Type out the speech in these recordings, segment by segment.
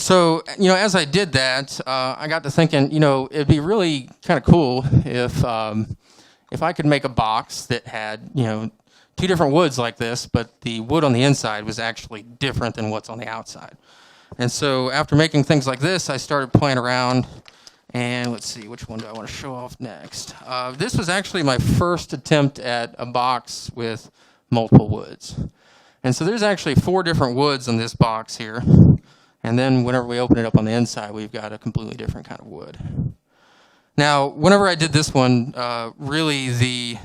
So, as I did that, I got to thinking, it'd be really kind of cool if I could make a box that had, two different woods like this, but the wood on the inside was actually different than what's on the outside. And so after making things like this, I started playing around, and let's see, which one do I want to show off next? This was actually my first attempt at a box with multiple woods. And so there's actually 4 different woods on this box here. And then whenever we open it up on the inside, we've got a completely different kind of wood. Now, whenever I did this one, really the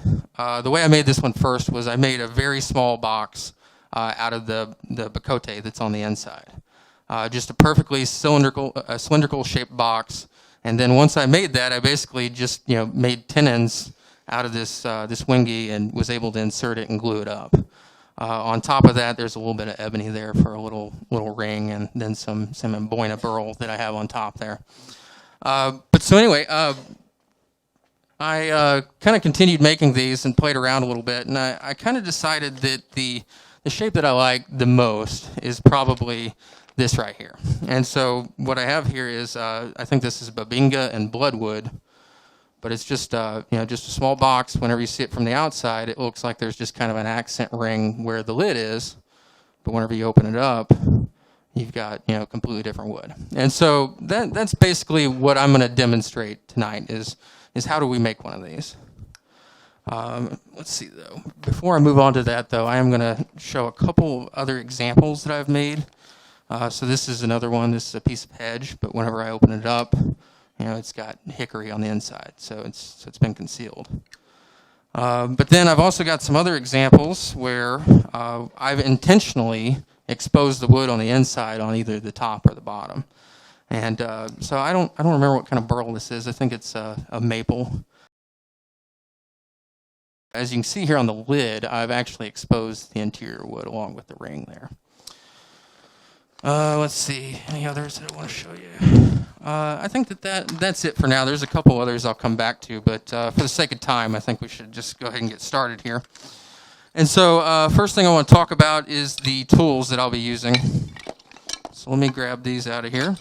way I made this one first was I made a very small box out of the bacote that's on the inside. Just a perfectly cylindrical shaped box. And then once I made that, I basically just made tenons out of this wingy and was able to insert it and glue it up. On top of that, there's a little bit of ebony there for a little ring, and then some emboina burl that I have on top there. But so anyway, I kind of continued making these and played around a little bit, and I kind of decided that the shape that I like the most is probably this right here. And so what I have here is I think this is babinga and bloodwood, but it's just just a small box. Whenever you see it from the outside, it looks like there's just kind of an accent ring where the lid is, but whenever you open it up, you've got completely different wood. And so that's basically what I'm going to demonstrate tonight is how do we make one of these. Let's see though. Before I move on to that though, I am going to show a couple other examples that I've made. So this is another one. This is a piece of hedge, but whenever I open it up, it's got hickory on the inside, so it's been concealed. But then I've also got some other examples where I've intentionally exposed the wood on the inside on either the top or the bottom. And so I don't remember what kind of burl this is. I think it's a maple. As you can see here on the lid, I've actually exposed the interior wood along with the ring there. Let's see, any others that I want to show you? I think that's it for now. There's a couple others I'll come back to, but for the sake of time, I think we should just go ahead and get started here. And so first thing I want to talk about is the tools that I'll be using. So let me grab these out of here.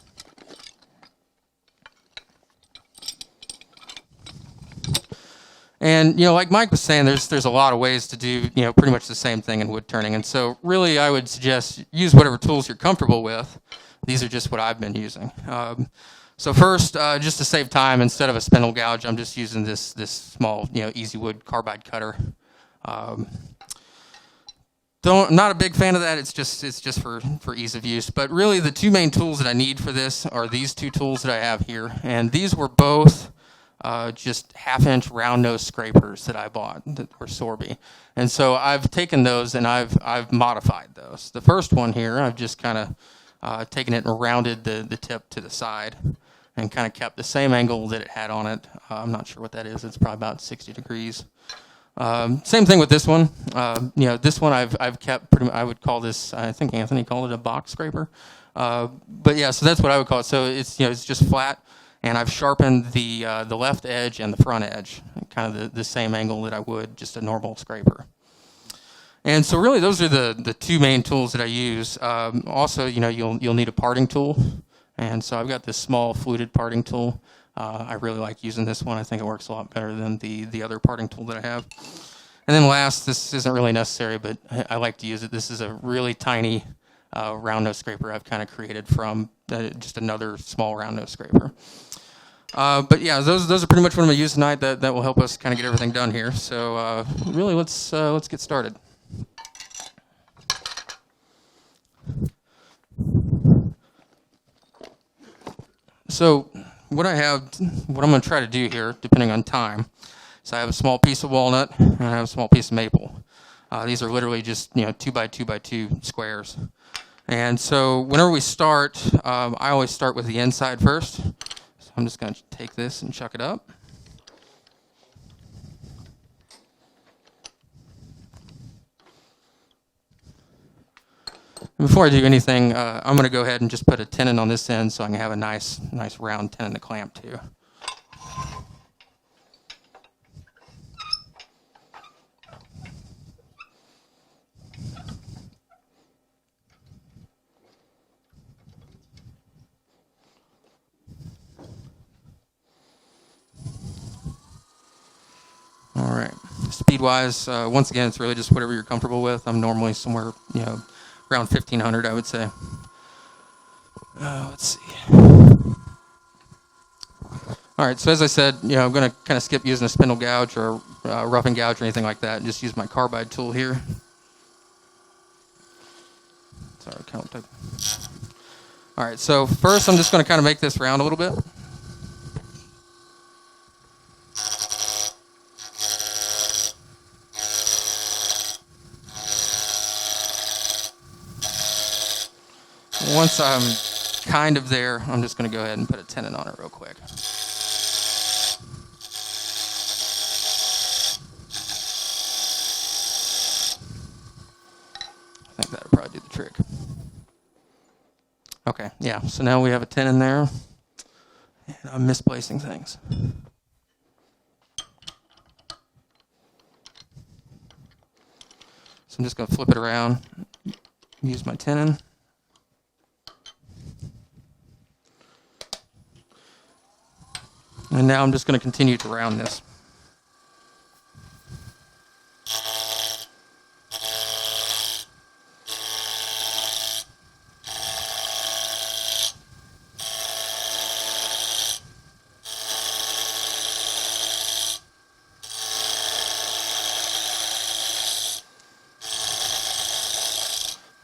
And like Mike was saying, there's a lot of ways to do pretty much the same thing in wood turning. And so really, I would suggest use whatever tools you're comfortable with. These are just what I've been using. So first, just to save time, instead of a spindle gouge, I'm just using this small easy wood carbide cutter. Not a big fan of that. It's just for ease of use. But really, the 2 main tools that I need for this are these 2 tools that I have here, and these were both just 1/2-inch round nose scrapers that I bought that were Sorby. And so I've taken those and I've modified those. The first one here, I've just kind of taken it and rounded the tip to the side and kind of kept the same angle that it had on it. I'm not sure what that is. It's probably about 60 degrees. Same thing with this one. This one I've kept pretty much, I would call this, I think Anthony called it a box scraper. But yeah, so that's what I would call it. So it's just flat. And I've sharpened the left edge and the front edge, kind of the same angle that I would just a normal scraper. And so really those are the 2 main tools that I use. Also, you'll need a parting tool. And so I've got this small fluted parting tool. I really like using this one. I think it works a lot better than the other parting tool that I have. And then last, this isn't really necessary, but I like to use it. This is a really tiny round nose scraper I've kind of created from just another small round nose scraper. But yeah, those are pretty much what I'm going to use tonight. That will help us kind of get everything done here. So really, let's get started. So what I'm going to try to do here, depending on time, is I have a small piece of walnut and I have a small piece of maple. These are literally just 2 by 2 by 2 squares. And so whenever we start, I always start with the inside first. So I'm just going to take this and chuck it up. And before I do anything, I'm going to go ahead and just put a tenon on this end so I can have a nice round tenon to clamp to. speed-wise, once again, it's really just whatever you're comfortable with. I'm normally somewhere, around 1,500, I would say. Let's see. All right, so as I said, I'm going to kind of skip using a spindle gouge or roughing gouge or anything like that, and just use my carbide tool here. Sorry, count type. All right, so first I'm just going to kind of make this round a little bit. Once I'm kind of there, I'm just going to go ahead and put a tenon on it real quick. I think that'll probably do the trick. Okay, yeah, so now we have a tenon there, and I'm misplacing things. So I'm just going to flip it around, use my tenon. And now I'm just going to continue to round this.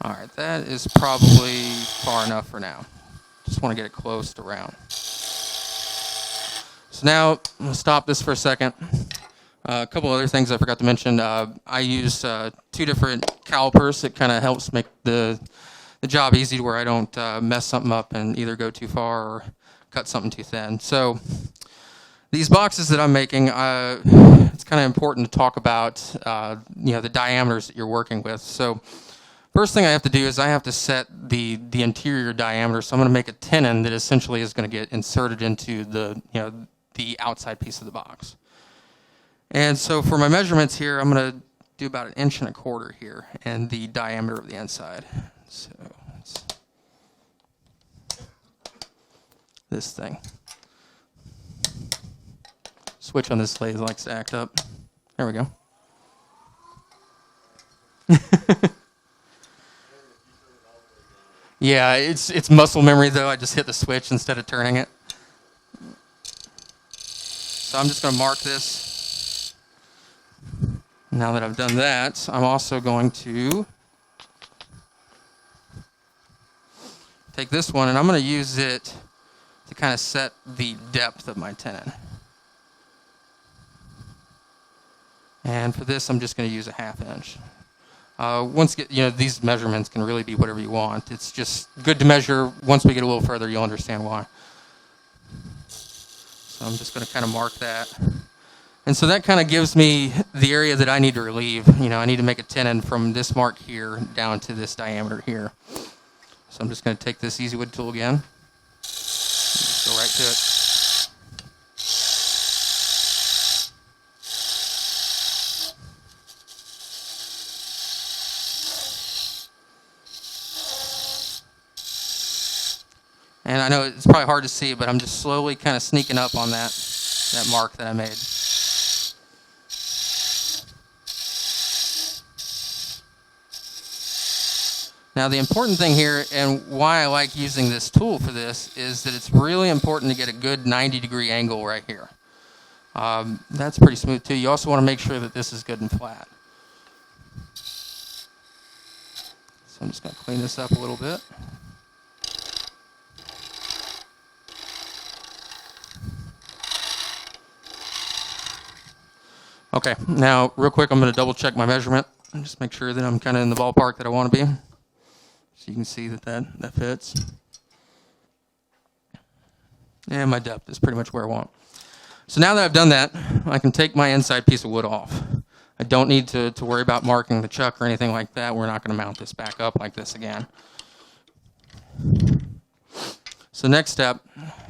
All right, that is probably far enough for now. Just want to get it close to round. So now, I'm going to stop this for a second. A couple other things I forgot to mention. I use 2 different calipers. It kind of helps make the job easy to where I don't mess something up and either go too far or cut something too thin. So these boxes that I'm making, it's kind of important to talk about the diameters that you're working with. So first thing I have to do is I have to set the interior diameter. So I'm going to make a tenon that essentially is going to get inserted into the outside piece of the box. And so for my measurements here, I'm going to do about 1.25 inches here and the diameter of the inside. So it's this thing. Switch on this lathe likes to act up. There we go. Yeah, it's muscle memory though. I just hit the switch instead of turning it. So I'm just going to mark this. Now that I've done that, I'm also going to take this one and I'm going to use it to kind of set the depth of my tenon. And for this, I'm just going to use a 1/2 inch. Once these measurements can really be whatever you want. It's just good to measure. Once we get a little further, you'll understand why. So I'm just going to kind of mark that. And so that kind of gives me the area that I need to relieve. I need to make a tenon from this mark here down to this diameter here. So I'm just going to take this Easy Wood tool again. Just go right to it. And I know it's probably hard to see, but I'm just slowly kind of sneaking up on that mark that I made. Now the important thing here, and why I like using this tool for this, is that it's really important to get a good 90-degree angle right here. That's pretty smooth too. You also want to make sure that this is good and flat. So I'm just going to clean this up a little bit. Okay, now real quick, I'm going to double check my measurement and just make sure that I'm kind of in the ballpark that I want to be. So you can see that fits. And my depth is pretty much where I want. So now that I've done that, I can take my inside piece of wood off. I don't need to worry about marking the chuck or anything like that. We're not going to mount this back up like this again. So next step,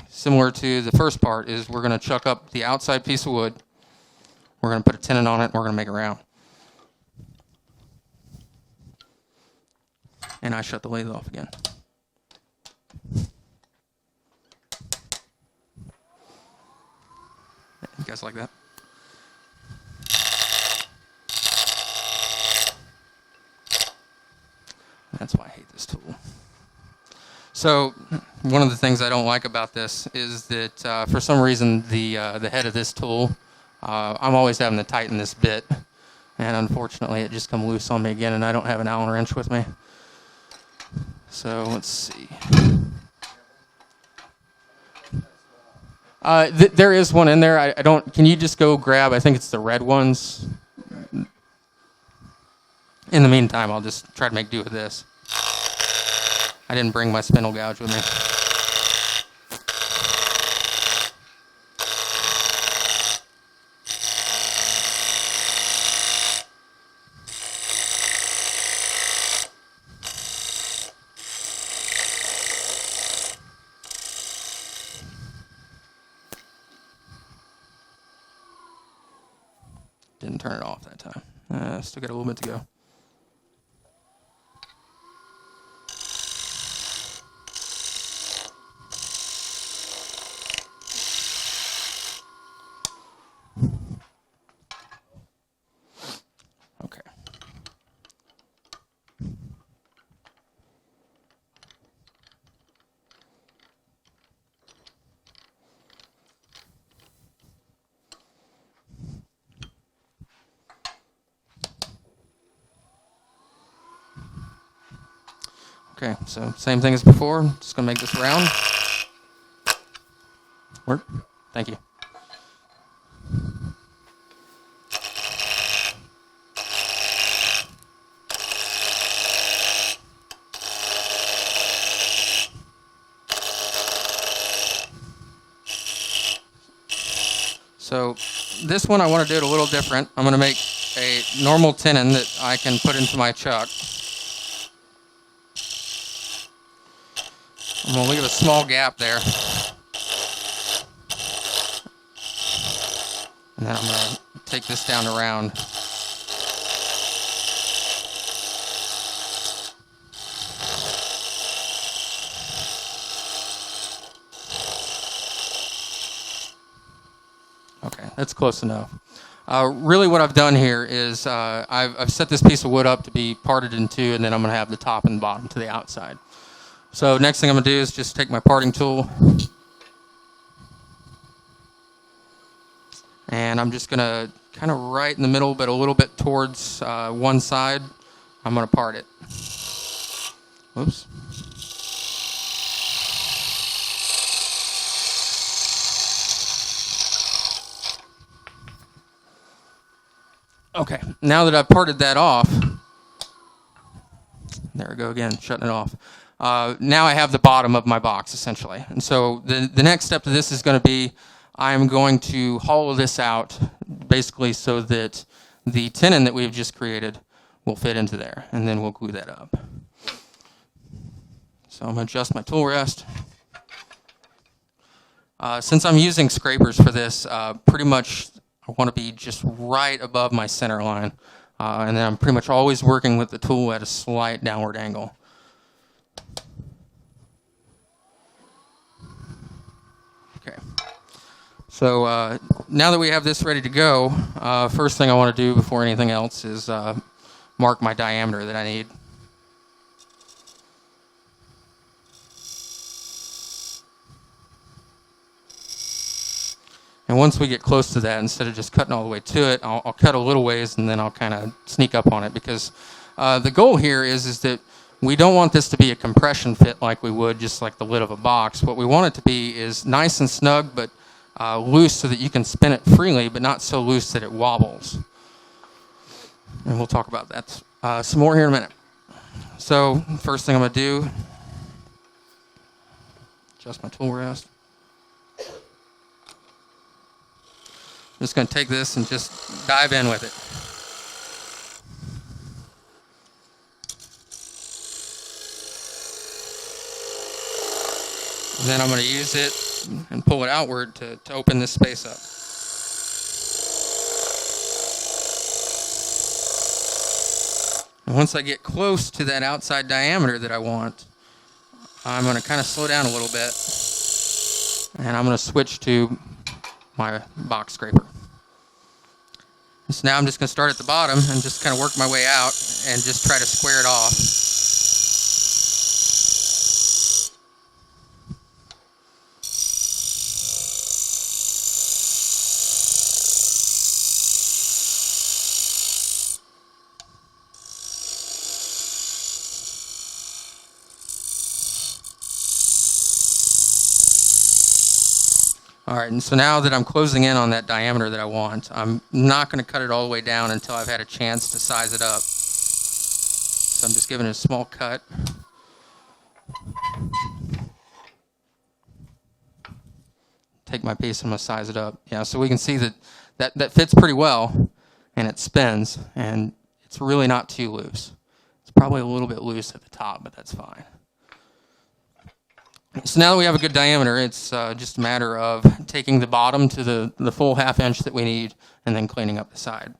similar to the first part, is we're going to chuck up the outside piece of wood. We're going to put a tenon on it, and we're going to make it round. And I shut the lathe off again. You guys like that? That's why I hate this tool. So one of the things I don't like about this is that for some reason the head of this tool, I'm always having to tighten this bit, and unfortunately it just come loose on me again, and I don't have an Allen wrench with me. So let's see. There is one in there. I don't. Can you just go grab? I think it's the red ones. In the meantime, I'll just try to make do with this. I didn't bring my spindle gouge with me. Didn't turn it off that time. Still got a little bit to go. Okay. Okay, so same thing as before. Just gonna make this round. Work. Thank you. So this one I want to do it a little different. I'm going to make a normal tenon that I can put into my chuck. I'm going to leave a small gap there. And then I'm going to take this down to round. Okay, that's close enough. Really what I've done here is I've set this piece of wood up to be parted in two, and then I'm going to have the top and bottom to the outside. So next thing I'm going to do is just take my parting tool, and I'm just going to kind of right in the middle, but a little bit towards one side, I'm going to part it. Whoops. Okay, now that I've parted that off, there we go again, shutting it off. Now I have the bottom of my box, essentially. And so the next step to this is going to be I'm going to hollow this out, basically so that the tenon that we've just created will fit into there, and then we'll glue that up. So I'm going to adjust my tool rest. Since I'm using scrapers for this, pretty much I want to be just right above my center line. And then I'm pretty much always working with the tool at a slight downward angle. Okay. So now that we have this ready to go, first thing I want to do before anything else is mark my diameter that I need. And once we get close to that, instead of just cutting all the way to it, I'll cut a little ways, and then I'll kind of sneak up on it, because the goal here is that we don't want this to be a compression fit like we would just like the lid of a box. What we want it to be is nice and snug, but loose so that you can spin it freely, but not so loose that it wobbles. And we'll talk about that some more here in a minute. So first thing I'm going to do, adjust my tool rest. I'm just going to take this and just dive in with it. And then I'm going to use it and pull it outward to open this space up. And once I get close to that outside diameter that I want, I'm going to kind of slow down a little bit, and I'm going to switch to my box scraper. So now I'm just going to start at the bottom and just kind of work my way out and just try to square it off. All right, and so now that I'm closing in on that diameter that I want, I'm not going to cut it all the way down until I've had a chance to size it up. So I'm just giving it a small cut. Take my piece and I'm going to size it up. Yeah, so we can see that fits pretty well, and it spins, and it's really not too loose. It's probably a little bit loose at the top, but that's fine. So now that we have a good diameter, it's just a matter of taking the bottom to the full 1/2 inch that we need and then cleaning up the side.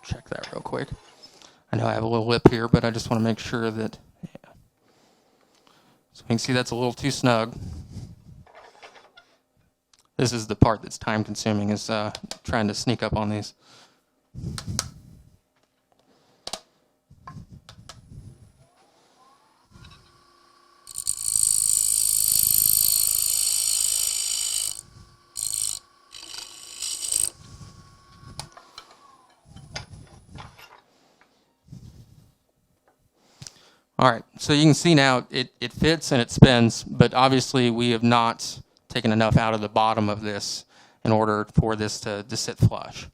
Check that real quick. I know I have a little lip here, but I just want to make sure that, yeah. So you can see that's a little too snug. This is the part that's time consuming, is trying to sneak up on these. All right, so you can see now it fits and it spins, but obviously we have not taken enough out of the bottom of this in order for this to sit flush.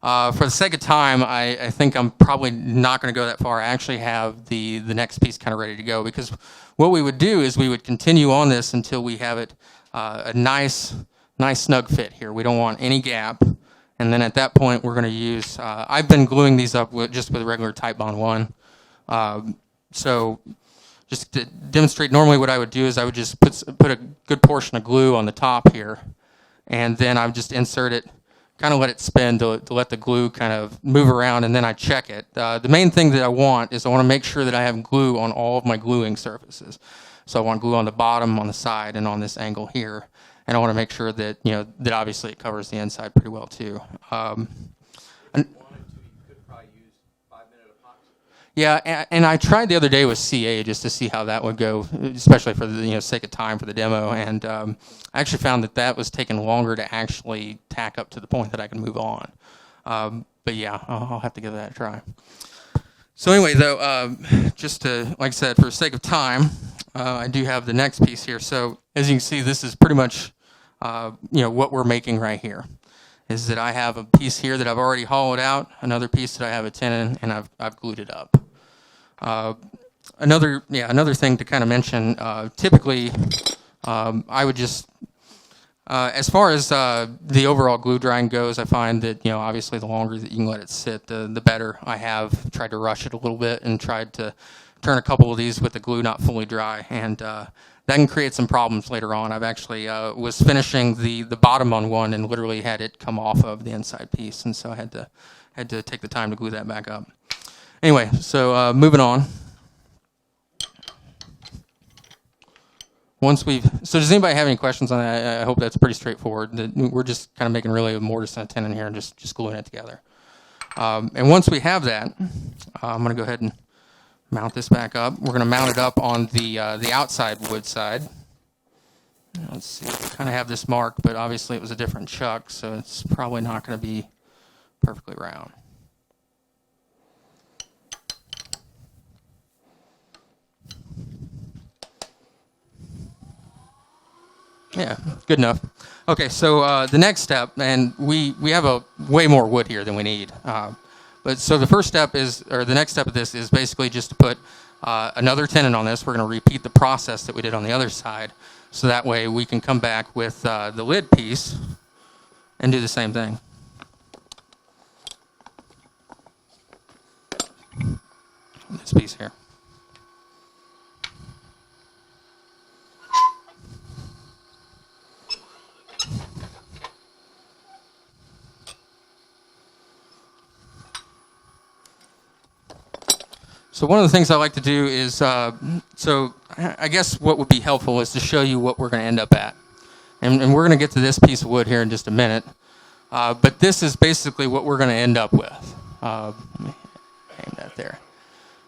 For the sake of time, I think I'm probably not going to go that far. I actually have the next piece kind of ready to go, because what we would do is we would continue on this until we have it a nice snug fit here. We don't want any gap. And then at that point, we're going to use, I've been gluing these up just with regular Titebond 1. So just to demonstrate, normally what I would do is I would just put a good portion of glue on the top here, and then I would just insert it, kind of let it spin to let the glue kind of move around, and then I check it. The main thing that I want is I want to make sure that I have glue on all of my gluing surfaces. So I want glue on the bottom, on the side, and on this angle here. And I want to make sure that, that obviously it covers the inside pretty well too. Yeah, and I tried the other day with CA just to see how that would go, especially for the sake of time for the demo. And I actually found that was taking longer to actually tack up to the point that I can move on. But yeah, I'll have to give that a try. So anyway, though, just to, like I said, for the sake of time, I do have the next piece here. So as you can see, this is pretty much what we're making right here. Is that I have a piece here that I've already hollowed out, another piece that I have a tenon, and I've glued it up. Another thing to kind of mention, typically I would just, as far as the overall glue drying goes, I find that, obviously the longer that you can let it sit, the better. I have tried to rush it a little bit and tried to turn a couple of these with the glue not fully dry, and that can create some problems later on. I've actually was finishing the bottom on one and literally had it come off of the inside piece, and so I had to take the time to glue that back up. Anyway, so moving on. So does anybody have any questions on that? I hope that's pretty straightforward. We're just kind of making really a mortise and a tenon here and just gluing it together. And once we have that, I'm going to go ahead and mount this back up. We're going to mount it up on the outside wood side. Let's see, I kind of have this marked, but obviously it was a different chuck, so it's probably not going to be perfectly round. Yeah, good enough. Okay, so the next step, and we have a way more wood here than we need. But so the first step the next step of this is basically just to put another tenon on this. We're going to repeat the process that we did on the other side, so that way we can come back with the lid piece and do the same thing. This piece here. So one of the things I like to do is, so I guess what would be helpful is to show you what we're going to end up at. And we're going to get to this piece of wood here in just a minute. But this is basically what we're going to end up with. Let me aim that there.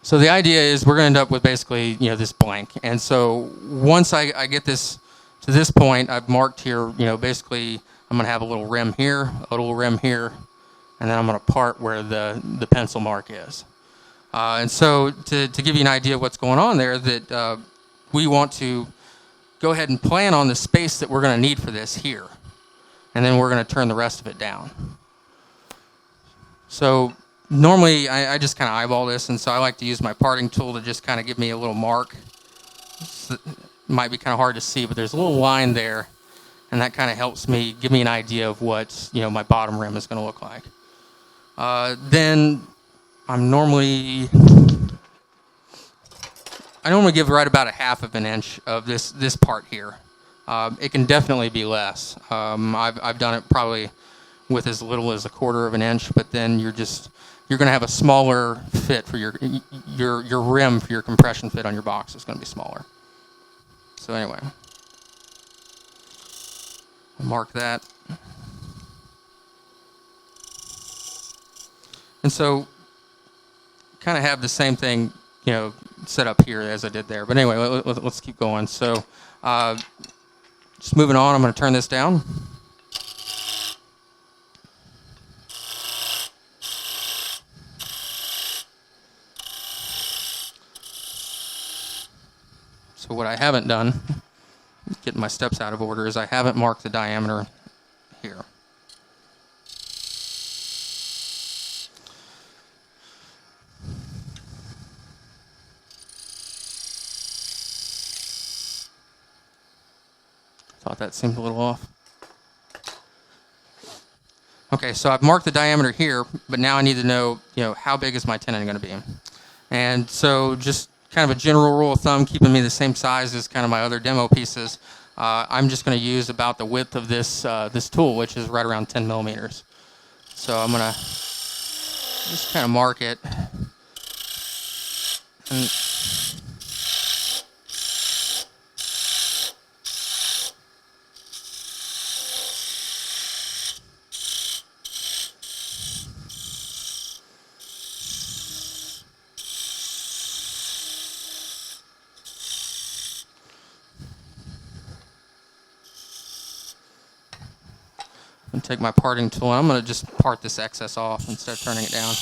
So the idea is we're going to end up with basically, this blank. And so once I get this to this point, I've marked here, basically I'm going to have a little rim here, a little rim here, and then I'm going to part where the pencil mark is. And so to give you an idea of what's going on there, that we want to go ahead and plan on the space that we're going to need for this here. And then we're going to turn the rest of it down. So normally I just kind of eyeball this, and so I like to use my parting tool to just kind of give me a little mark. It might be kind of hard to see, but there's a little line there, and that kind of helps me give me an idea of what my bottom rim is going to look like. Then I normally give right about a half of an inch of this part here. It can definitely be less. I've done it probably with as little as a quarter of an inch, but then you're going to have a smaller fit for your rim for your compression fit on your box is going to be smaller. So anyway, I'll mark that. And so kind of have the same thing, set up here as I did there. But anyway, let's keep going. So just moving on, I'm going to turn this down. So what I haven't done, getting my steps out of order, is I haven't marked the diameter here. Thought that seemed a little off. Okay, so I've marked the diameter here, but now I need to know, how big is my tenon going to be? And so just kind of a general rule of thumb, keeping me the same size as kind of my other demo pieces, I'm just going to use about the width of this tool, which is right around 10 millimeters. So I'm going to just kind of mark it. And take my parting tool, and I'm going to just part this excess off instead of turning it down.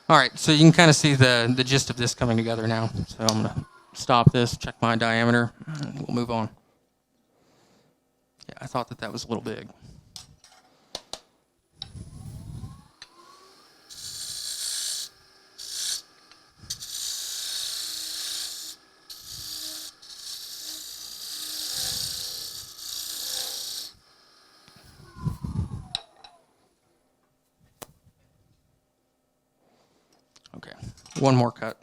All right, so you can kind of see the gist of this coming together now. So I'm going to stop this, check my diameter, and we'll move on. Yeah, I thought that was a little big. Okay, one more cut.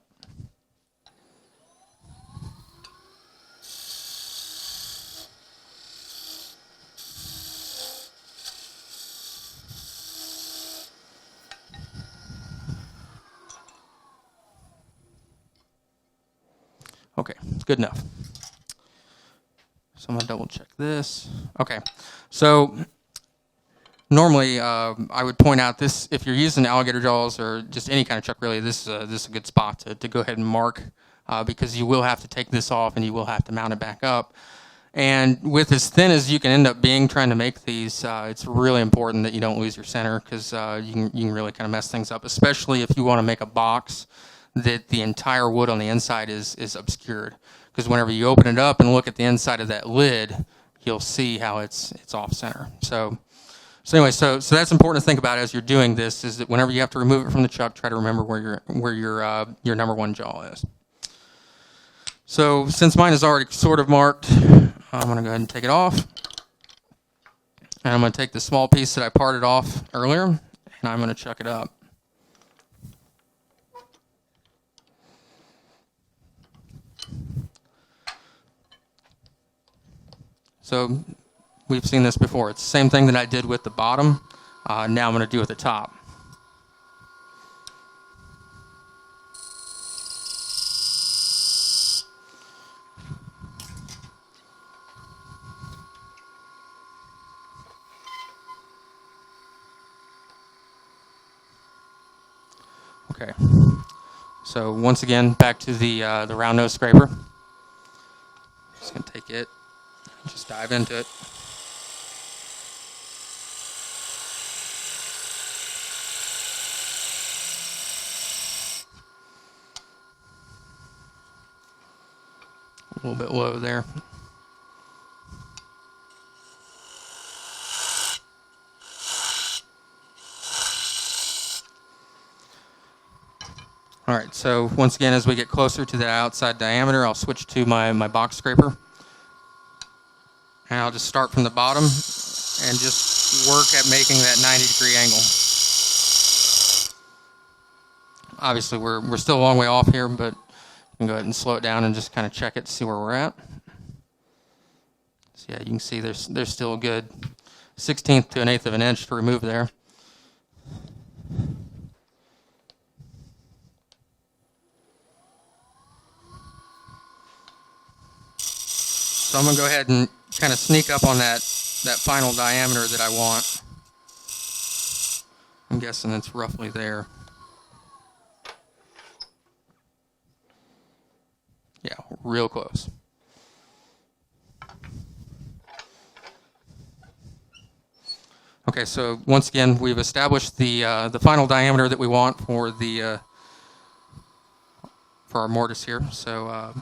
Okay, good enough. So I'm going to double check this. Okay, so normally I would point out this, if you're using alligator jaws or just any kind of chuck really, this is a good spot to go ahead and mark because you will have to take this off and you will have to mount it back up. And with as thin as you can end up being trying to make these, it's really important that you don't lose your center because you can really kind of mess things up, especially if you want to make a box that the entire wood on the inside is obscured. Because whenever you open it up and look at the inside of that lid, you'll see how it's off center. So anyway, so that's important to think about as you're doing this, is that whenever you have to remove it from the chuck, try to remember where your number one jaw is. So since mine is already sort of marked, I'm going to go ahead and take it off. And I'm going to take the small piece that I parted off earlier, and I'm going to chuck it up. So we've seen this before. It's the same thing that I did with the bottom. Now I'm going to do with the top. Okay. So once again, back to the round nose scraper. Just gonna take it, just dive into it. A little bit low there. All right, so once again, as we get closer to the outside diameter, I'll switch to my box scraper. And I'll just start from the bottom and just work at making that 90-degree angle. Obviously, we're still a long way off here, but you can go ahead and slow it down and just kind of check it to see where we're at. So yeah, you can see there's still a good 1/16 to 1/8 of an inch to remove there. So I'm going to go ahead and kind of sneak up on that final diameter that I want. I'm guessing it's roughly there. Yeah, real close. Okay, so once again, we've established the final diameter that we want for the for our mortise here. So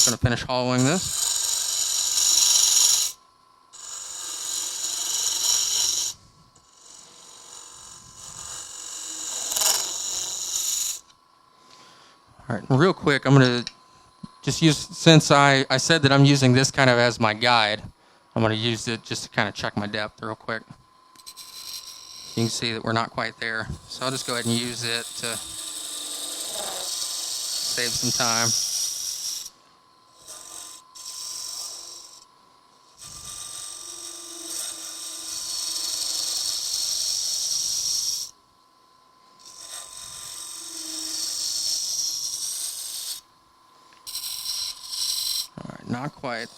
just going to finish hollowing this. All right, real quick, I'm going to just use, since I said that I'm using this kind of as my guide, I'm going to use it just to kind of check my depth real quick. You can see that we're not quite there. So I'll just go ahead and use it to save some time. All right, not quite.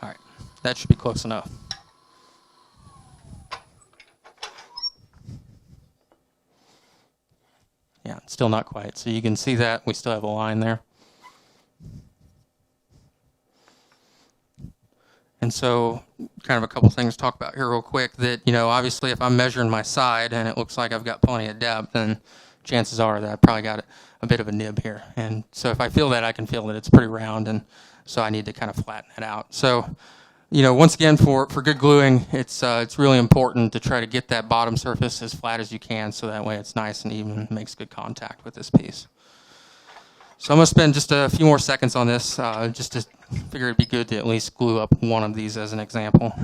All right, that should be close enough. Yeah, still not quite. So you can see that we still have a line there. And so kind of a couple things to talk about here real quick that, obviously if I'm measuring my side and it looks like I've got plenty of depth, then chances are that I've probably got a bit of a nib here. And so if I feel that, I can feel that it's pretty round, and so I need to kind of flatten it out. So, once again, for good gluing, it's really important to try to get that bottom surface as flat as you can, so that way it's nice and even and makes good contact with this piece. So I'm going to spend just a few more seconds on this, just to figure it'd be good to at least glue up one of these as an example.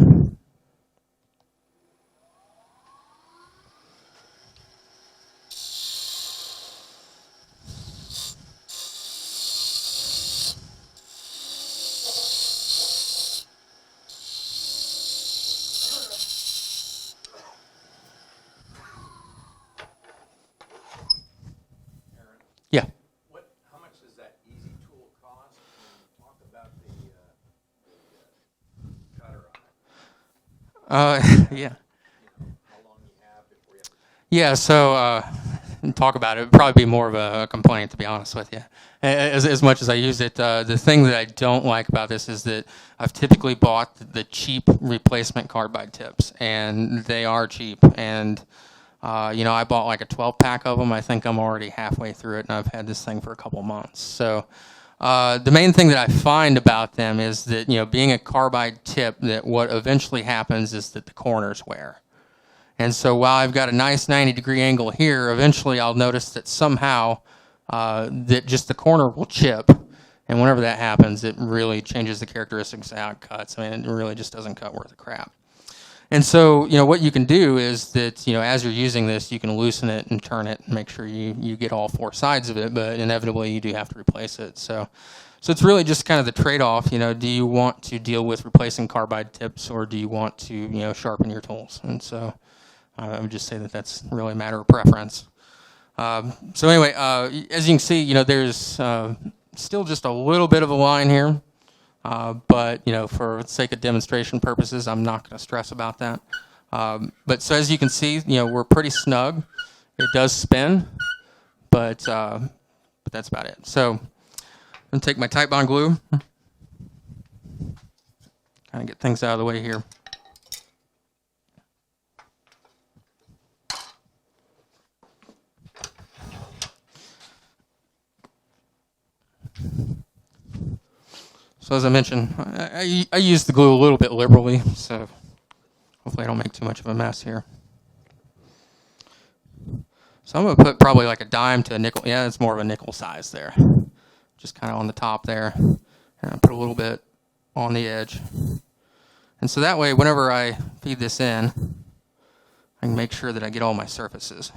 Yeah. How much does that easy tool cost? And talk about the cutter on it. Yeah. How long you have before you have to... Yeah, so talk about it. It would probably be more of a complaint, to be honest with you. As much as I use it, the thing that I don't like about this is that I've typically bought the cheap replacement carbide tips, and they are cheap. And I bought like a 12-pack of them. I think I'm already halfway through it, and I've had this thing for a couple months. So the main thing that I find about them is that, being a carbide tip, that what eventually happens is that the corners wear. And so while I've got a nice 90-degree angle here, eventually I'll notice that somehow that just the corner will chip. And whenever that happens, it really changes the characteristics of how it cuts. I mean, it really just doesn't cut worth a crap. And so, what you can do is that, as you're using this, you can loosen it and turn it and make sure you get all four sides of it, but inevitably you do have to replace it. So it's really just kind of the trade-off, do you want to deal with replacing carbide tips, or do you want to, sharpen your tools? And so I would just say that that's really a matter of preference. So anyway, as you can see, you know, there's still just a little bit of a line here, but you know, for the sake of demonstration purposes, I'm not going to stress about that. But so as you can see, you know, we're pretty snug. It does spin, but that's about it. So I'm going to take my Titebond glue, kind of get things out of the way here. So as I mentioned, I use the glue a little bit liberally, so hopefully I don't make too much of a mess here. So I'm going to put probably like a dime to a nickel. Yeah, it's more of a nickel size there. Just kind of on the top there. And I put a little bit on the edge. And so that way, whenever I feed this in, I can make sure that I get all my surfaces.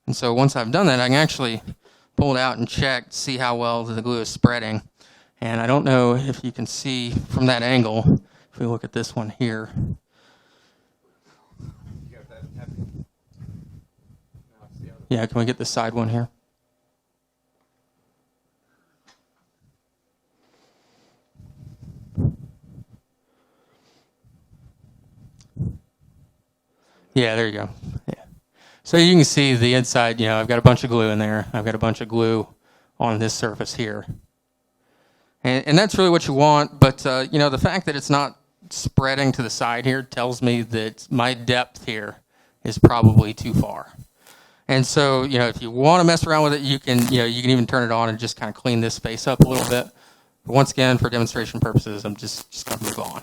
And so once I've done that, I can actually pull it out and check, see how well the glue is spreading. And I don't know if you can see from that angle, if we look at this one here. Yeah, can we get the side one here? Yeah, there you go. Yeah. So you can see the inside, you know, I've got a bunch of glue in there. I've got a bunch of glue on this surface here. And that's really what you want, but, you know, the fact that it's not spreading to the side here tells me that my depth here is probably too far. And so, you know, if you want to mess around with it, you can even turn it on and just kind of clean this space up a little bit. But once again, for demonstration purposes, I'm just going to move on.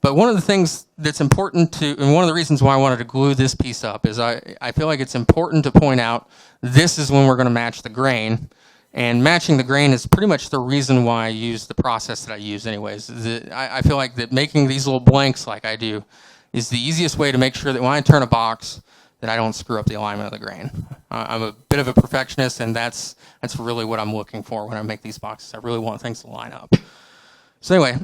But one of the things that's important to, and one of the reasons why I wanted to glue this piece up is I feel like it's important to point out this is when we're going to match the grain. And matching the grain is pretty much the reason why I use the process that I use anyways. I feel like that making these little blanks like I do is the easiest way to make sure that when I turn a box, that I don't screw up the alignment of the grain. I'm a bit of a perfectionist, and that's really what I'm looking for when I make these boxes. I really want things to line up. So anyway,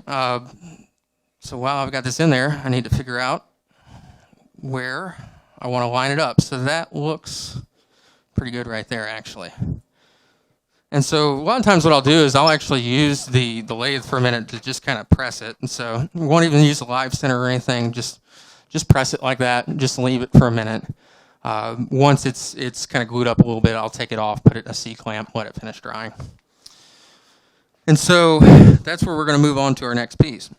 so while I've got this in there, I need to figure out where I want to line it up. So that looks pretty good right there, actually. And so a lot of times what I'll do is I'll actually use the lathe for a minute to just kind of press it. And so we won't even use a live center or anything. Just press it like that and just leave it for a minute. Once it's kind of glued up a little bit, I'll take it off, put it in a C-clamp, let it finish drying. And so that's where we're going to move on to our next piece.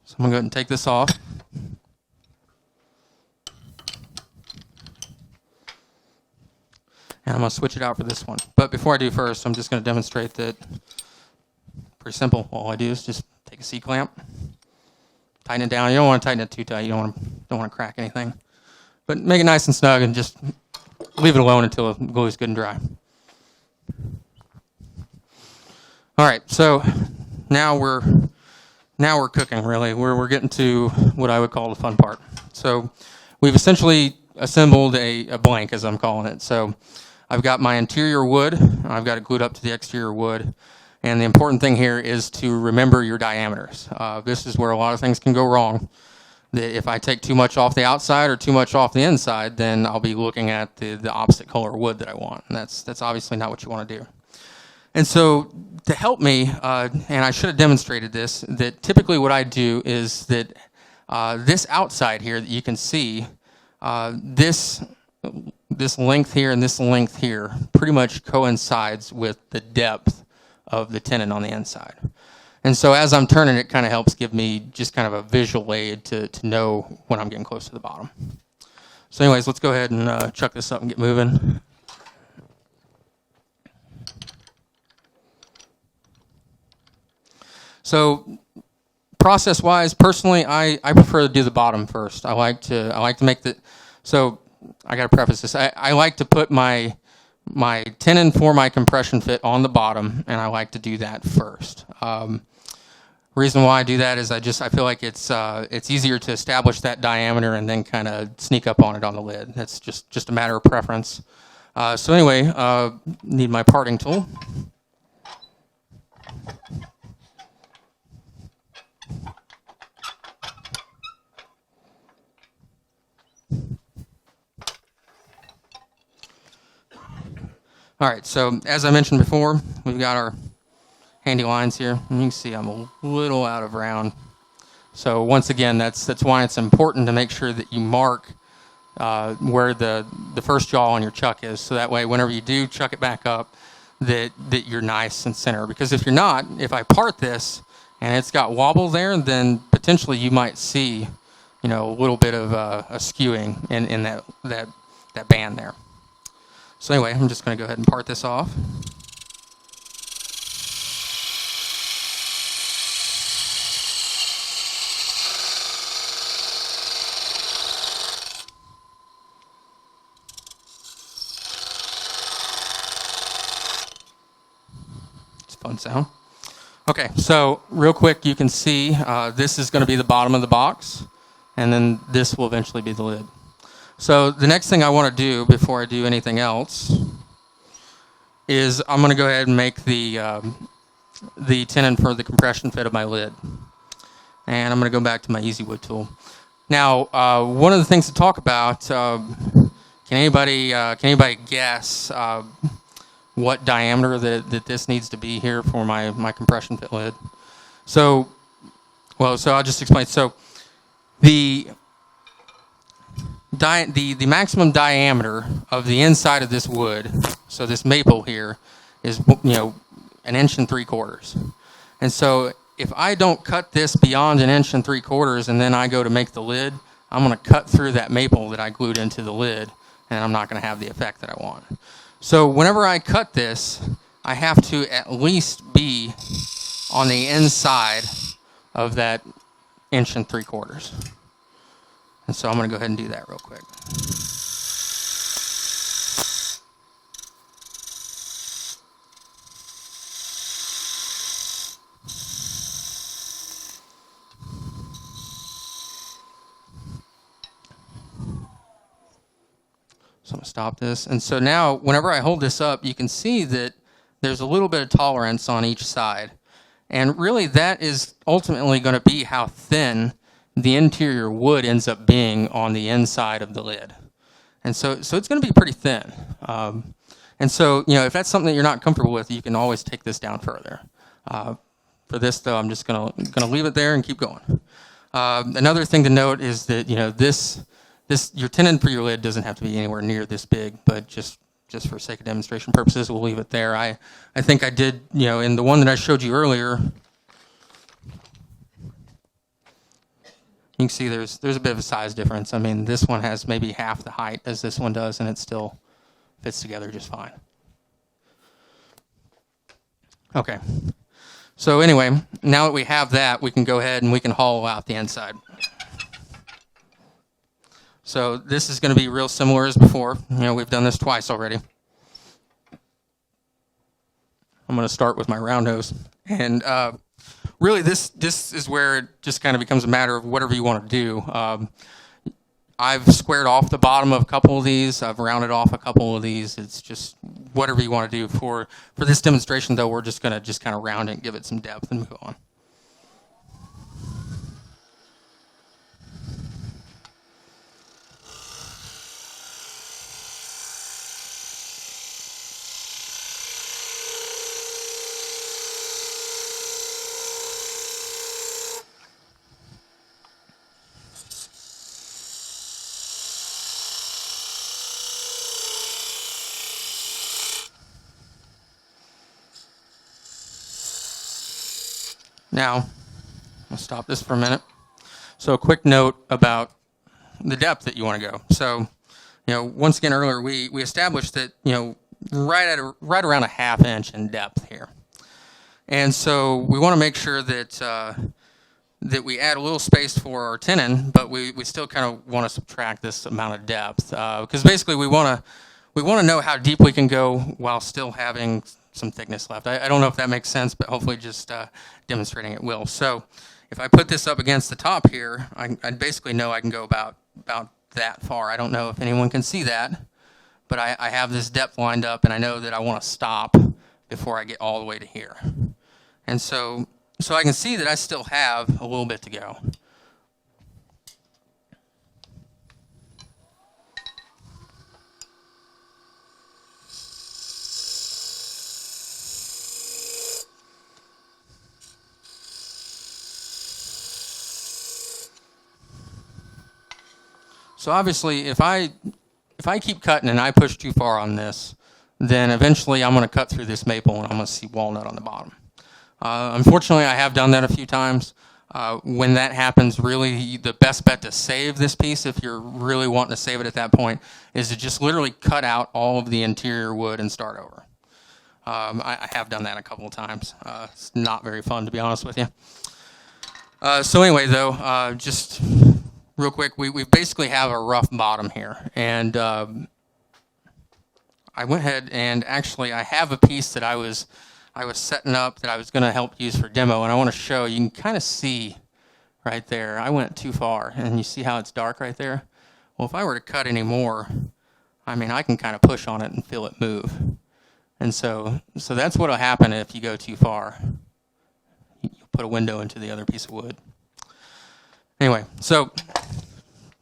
So I'm going to go ahead and take this off. And I'm going to switch it out for this one. But before I do first, I'm just going to demonstrate that pretty simple. All I do is just take a C-clamp, tighten it down. You don't want to tighten it too tight. You don't want to crack anything. But make it nice and snug and just leave it alone until the glue is good and dry. All right, so now we're cooking, really. We're getting to what I would call the fun part. So we've essentially assembled a blank, as I'm calling it. So I've got my interior wood. I've got it glued up to the exterior wood. And the important thing here is to remember your diameters. This is where a lot of things can go wrong. If I take too much off the outside or too much off the inside, then I'll be looking at the opposite color wood that I want. And that's obviously not what you want to do. And so to help me, and I should have demonstrated this, that typically what I do is that this outside here that you can see, this length here and this length here pretty much coincides with the depth of the tenon on the inside. And so as I'm turning, it kind of helps give me just kind of a visual aid to know when I'm getting close to the bottom. So anyways, let's go ahead and chuck this up and get moving. So process-wise, personally, I prefer to do the bottom first. I like to make the, so I got to preface this. I like to put my tenon for my compression fit on the bottom, and I like to do that first. Reason why I do that is I feel like it's easier to establish that diameter and then kind of sneak up on it on the lid. That's just a matter of preference. So anyway, need my parting tool. All right, so as I mentioned before, we've got our handy lines here. And you can see I'm a little out of round. So once again, that's why it's important to make sure that you mark where the first jaw on your chuck is. So that way, whenever you do chuck it back up, that you're nice and center. Because if you're not, if I part this and it's got wobble there, then potentially you might see, a little bit of a skewing in that band there. So anyway, I'm just going to go ahead and part this off. It's a fun sound. Okay, so real quick, you can see this is going to be the bottom of the box, and then this will eventually be the lid. So the next thing I want to do before I do anything else is I'm going to go ahead and make the tenon for the compression fit of my lid. And I'm going to go back to my Easy Wood tool. Now, one of the things to talk about, can anybody guess what diameter that this needs to be here for my compression fit lid? So I'll just explain. So the maximum diameter of the inside of this wood, so this maple here, is 1 3/4 inches. And so if I don't cut this beyond 1 3/4 inches and then I go to make the lid, I'm going to cut through that maple that I glued into the lid, and I'm not going to have the effect that I want. So whenever I cut this, I have to at least be on the inside of that 1 3/4 inches. And so I'm going to go ahead and do that real quick. So I'm going to stop this. And so now, whenever I hold this up, you can see that there's a little bit of tolerance on each side. And really, that is ultimately going to be how thin the interior wood ends up being on the inside of the lid. And so it's going to be pretty thin. And so, if that's something that you're not comfortable with, you can always take this down further. For this, though, I'm just going to leave it there and keep going. Another thing to note is that, your tenon for your lid doesn't have to be anywhere near this big, but just for sake of demonstration purposes, we'll leave it there. I think I did, in the one that I showed you earlier, you can see there's a bit of a size difference. I mean, this one has maybe half the height as this one does, and it still fits together just fine. Okay. So anyway, now that we have that, we can go ahead and we can hollow out the inside. So this is going to be real similar as before. We've done this twice already. I'm going to start with my round nose. And really, this is where it just kind of becomes a matter of whatever you want to do. I've squared off the bottom of a couple of these. I've rounded off a couple of these. It's just whatever you want to do. For this demonstration, though, we're just going to kind of round it and give it some depth and move on. Now, I'll stop this for a minute. So a quick note about the depth that you want to go. So, once again earlier we established that, right around 1/2 inch in depth here. And so we want to make sure that that we add a little space for our tenon, but we still kind of want to subtract this amount of depth because basically we want to know how deep we can go while still having some thickness left. I don't know if that makes sense, but hopefully just demonstrating it will. So if I put this up against the top here, I basically know I can go about that far. I don't know if anyone can see that, but I have this depth lined up, and I know that I want to stop before I get all the way to here. And so I can see that I still have a little bit to go. So obviously, if I keep cutting and I push too far on this, then eventually I'm going to cut through this maple and I'm going to see walnut on the bottom. Unfortunately, I have done that a few times. When that happens, really the best bet to save this piece, if you're really wanting to save it at that point, is to just literally cut out all of the interior wood and start over. I have done that a couple of times. It's not very fun, to be honest with you. So anyway, though, just real quick, we basically have a rough bottom here. And I went ahead and actually I have a piece that I was setting up that I was going to help use for demo, and I want to show. You can kind of see right there. I went too far, and you see how it's dark right there? Well, if I were to cut any more, I mean, I can kind of push on it and feel it move. And so that's what will happen if you go too far. You put a window into the other piece of wood. Anyway, so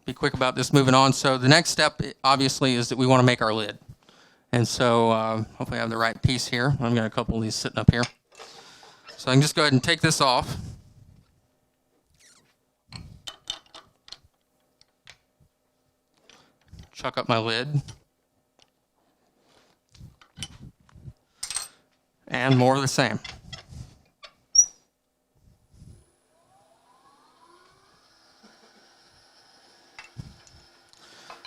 be quick about this, moving on. So the next step, obviously, is that we want to make our lid. And so hopefully I have the right piece here. I've got a couple of these sitting up here. So I can just go ahead and take this off. Chuck up my lid. And more of the same.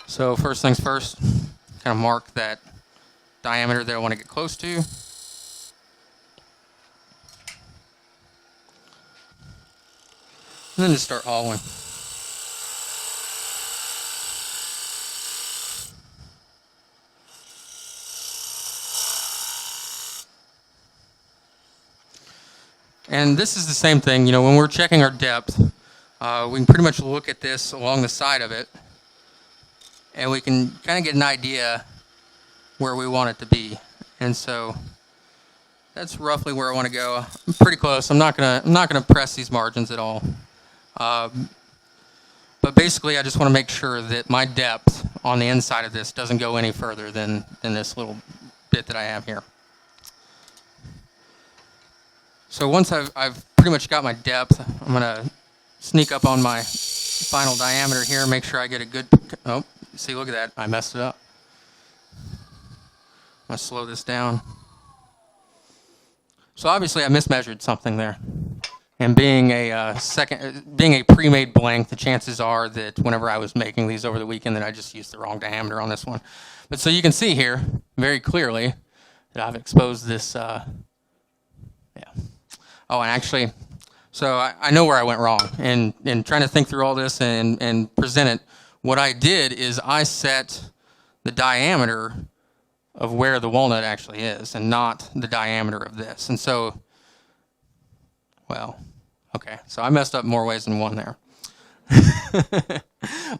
So first things first, kind of mark that diameter that I want to get close to. And then just start hollowing. And this is the same thing, when we're checking our depth, we can pretty much look at this along the side of it, and we can kind of get an idea where we want it to be. And so that's roughly where I want to go. I'm pretty close. I'm not gonna press these margins at all. But basically, I just want to make sure that my depth on the inside of this doesn't go any further than this little bit that I have here. So once I've pretty much got my depth, I'm going to sneak up on my final diameter here, make sure I get a good... Oh, see, look at that. I messed it up. I'm going to slow this down. So obviously I mismeasured something there. And being a pre-made blank, the chances are that whenever I was making these over the weekend that I just used the wrong diameter on this one. But so you can see here very clearly that I've exposed this... Oh, and actually, so I know where I went wrong. And trying to think through all this and present it, what I did is I set the diameter of where the walnut actually is and not the diameter of this. And so, well, okay. So I messed up more ways than one there.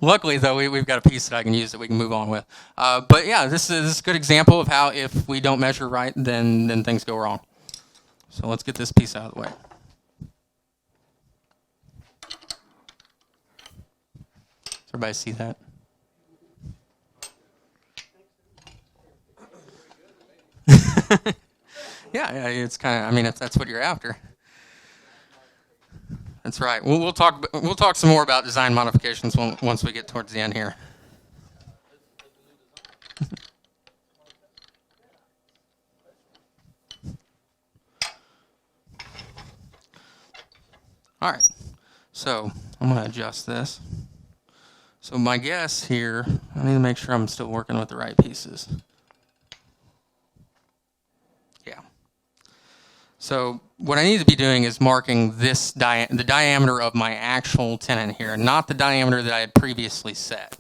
Luckily, though, we've got a piece that I can use that we can move on with. But yeah, this is a good example of how if we don't measure right, then things go wrong. So let's get this piece out of the way. Does everybody see that? Yeah, it's kind of, I mean, if that's what you're after. That's right. We'll talk some more about design modifications once we get towards the end here. All right, so I'm going to adjust this. So my guess here, I need to make sure I'm still working with the right pieces. Yeah. So what I need to be doing is marking this the diameter of my actual tenon here, not the diameter that I had previously set.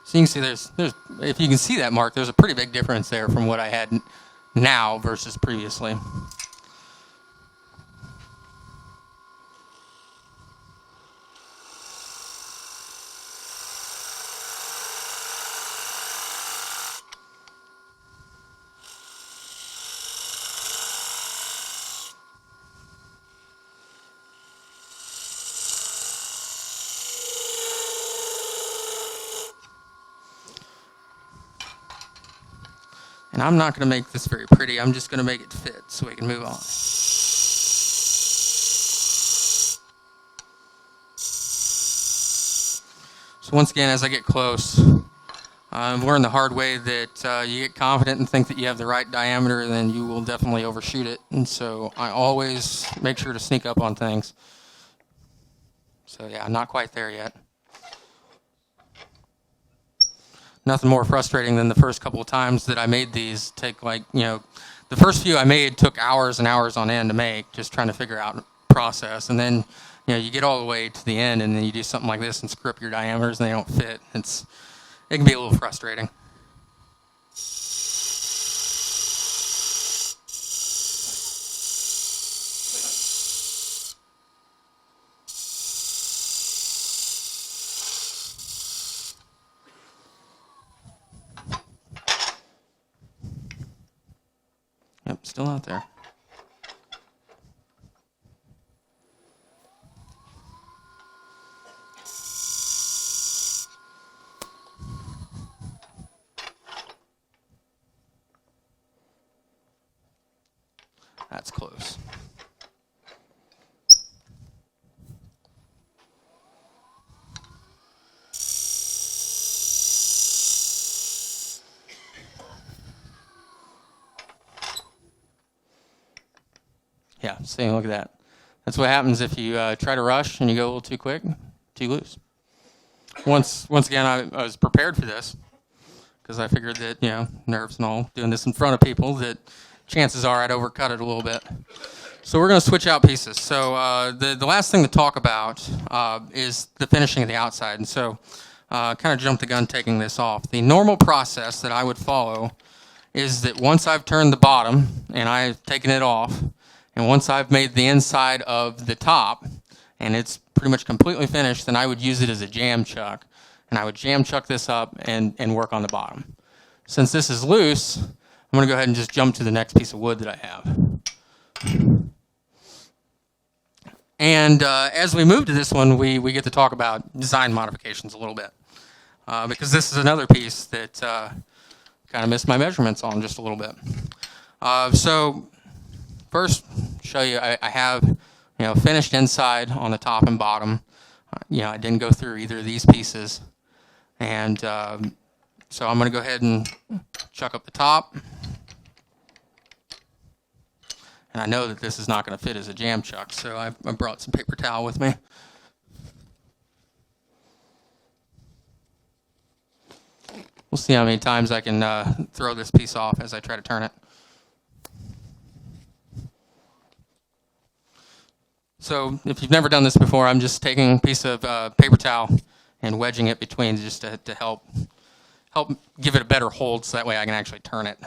So you can see there's if you can see that mark, there's a pretty big difference there from what I had now versus previously. And I'm not going to make this very pretty. I'm just going to make it fit so we can move on. So once again, as I get close, I've learned the hard way that you get confident and think that you have the right diameter, then you will definitely overshoot it. And so I always make sure to sneak up on things. So yeah, not quite there yet. Nothing more frustrating than the first couple of times that I made these. The first few I made took hours and hours on end to make, just trying to figure out the process. And then, you get all the way to the end, and then you do something like this and screw up your diameters, and they don't fit. It can be a little frustrating. Yep, still out there. That's close. Yeah, see, look at that. That's what happens if you try to rush and you go a little too quick, too loose. Once again, I was prepared for this because I figured that, nerves and all, doing this in front of people, that chances are I'd overcut it a little bit. So we're going to switch out pieces. So the last thing to talk about is the finishing of the outside. And so kind of jumped the gun taking this off. The normal process that I would follow is that once I've turned the bottom and I've taken it off, and once I've made the inside of the top and it's pretty much completely finished, then I would use it as a jam chuck. And I would jam chuck this up and work on the bottom. Since this is loose, I'm going to go ahead and just jump to the next piece of wood that I have. And as we move to this one, we get to talk about design modifications a little bit. Because this is another piece that kind of missed my measurements on just a little bit. So first, show you I have finished inside on the top and bottom. I didn't go through either of these pieces. And so I'm going to go ahead and chuck up the top. And I know that this is not going to fit as a jam chuck, so I brought some paper towel with me. We'll see how many times I can throw this piece off as I try to turn it. So if you've never done this before, I'm just taking a piece of paper towel and wedging it between just to help give it a better hold so that way I can actually turn it.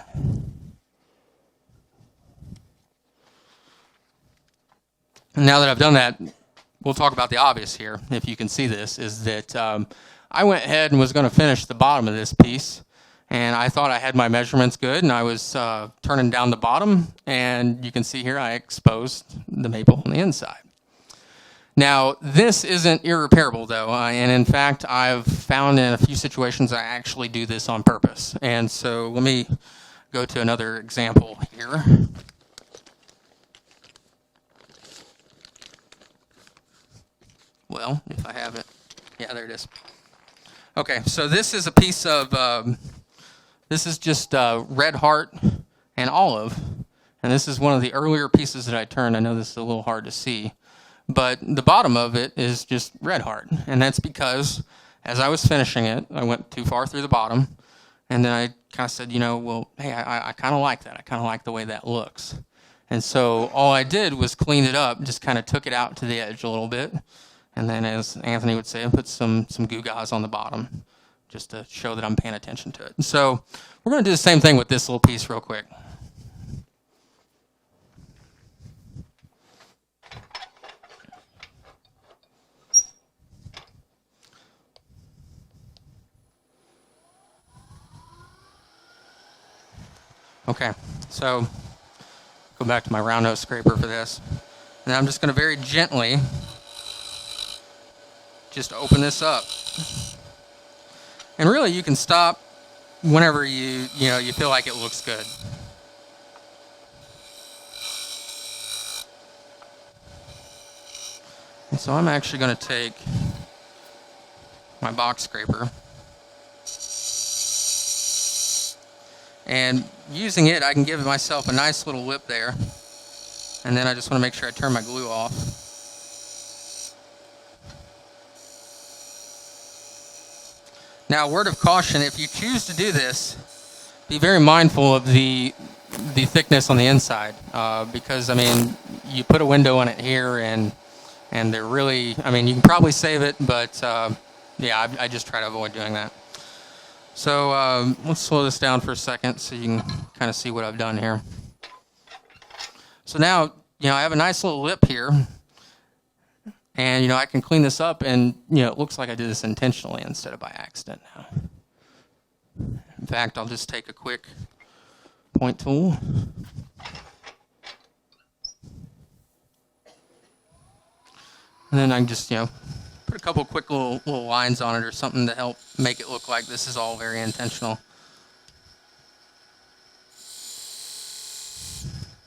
And now that I've done that, we'll talk about the obvious here, if you can see this, is that I went ahead and was going to finish the bottom of this piece, and I thought I had my measurements good, and I was turning down the bottom, and you can see here I exposed the maple on the inside. Now, this isn't irreparable, though, and in fact, I've found in a few situations I actually do this on purpose. And so let me go to another example here. Well, if I have it. Yeah, there it is. Okay, so this is a piece of, this is just red heart and olive. And this is one of the earlier pieces that I turned. I know this is a little hard to see. But the bottom of it is just red heart. And that's because as I was finishing it, I went too far through the bottom. And then I kind of said, well, hey, I kind of like that. I kind of like the way that looks. And so all I did was clean it up, just kind of took it out to the edge a little bit. And then, as Anthony would say, I put some gewgaws on the bottom just to show that I'm paying attention to it. And so we're going to do the same thing with this little piece real quick. Okay, so go back to my round nose scraper for this. And I'm just going to very gently just open this up. And really, you can stop whenever you feel like it looks good. And so I'm actually going to take my box scraper, and using it, I can give myself a nice little lip there. And then I just want to make sure I turn my glue off. Now, word of caution, if you choose to do this, be very mindful of the thickness on the inside, because, I mean, you put a window on it here, and they're really, I mean, you can probably save it, but, yeah, I just try to avoid doing that. So let's slow this down for a second so you can kind of see what I've done here. So now, I have a nice little lip here, and, I can clean this up, and, it looks like I did this intentionally instead of by accident now. In fact, I'll just take a quick point tool. And then I can just, put a couple quick little lines on it or something to help make it look like this is all very intentional.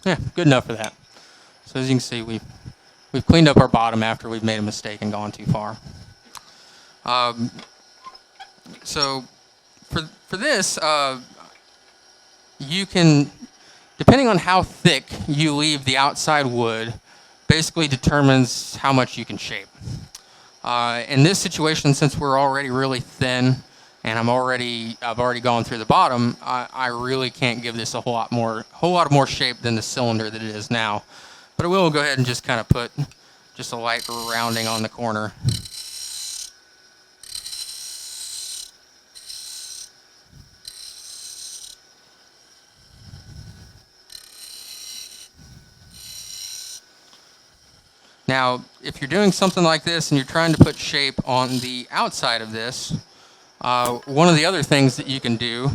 Yeah, good enough for that. So as you can see, we've cleaned up our bottom after we've made a mistake and gone too far. So for this, you can, depending on how thick you leave the outside wood, basically determines how much you can shape. In this situation, since we're already really thin and I've already gone through the bottom, I really can't give this a whole lot more shape than the cylinder that it is now. But I will go ahead and just kind of put just a light rounding on the corner. Now, if you're doing something like this and you're trying to put shape on the outside of this, one of the other things that you can do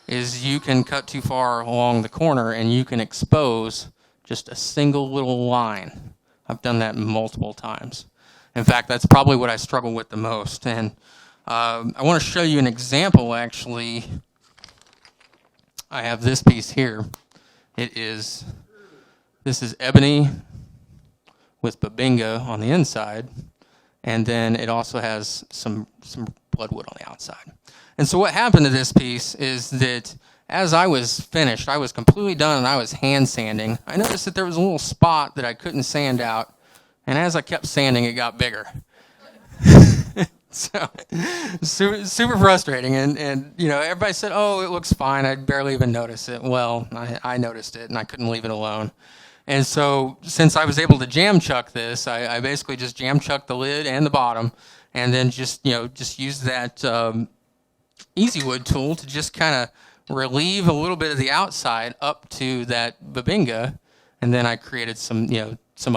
is you can cut too far along the corner and you can expose just a single little line. I've done that multiple times. In fact, that's probably what I struggle with the most. And I want to show you an example, actually. I have this piece here. This is ebony with babinga on the inside, and then it also has some bloodwood on the outside. And so what happened to this piece is that as I was finished, I was completely done and I was hand sanding, I noticed that there was a little spot that I couldn't sand out, and as I kept sanding, it got bigger. So super frustrating, and everybody said, oh, it looks fine, I barely even noticed it. Well, I noticed it and I couldn't leave it alone. And so since I was able to jam chuck this, I basically just jam chucked the lid and the bottom, and then just use that Easy Wood tool to just kind of relieve a little bit of the outside up to that babinga, and then I created some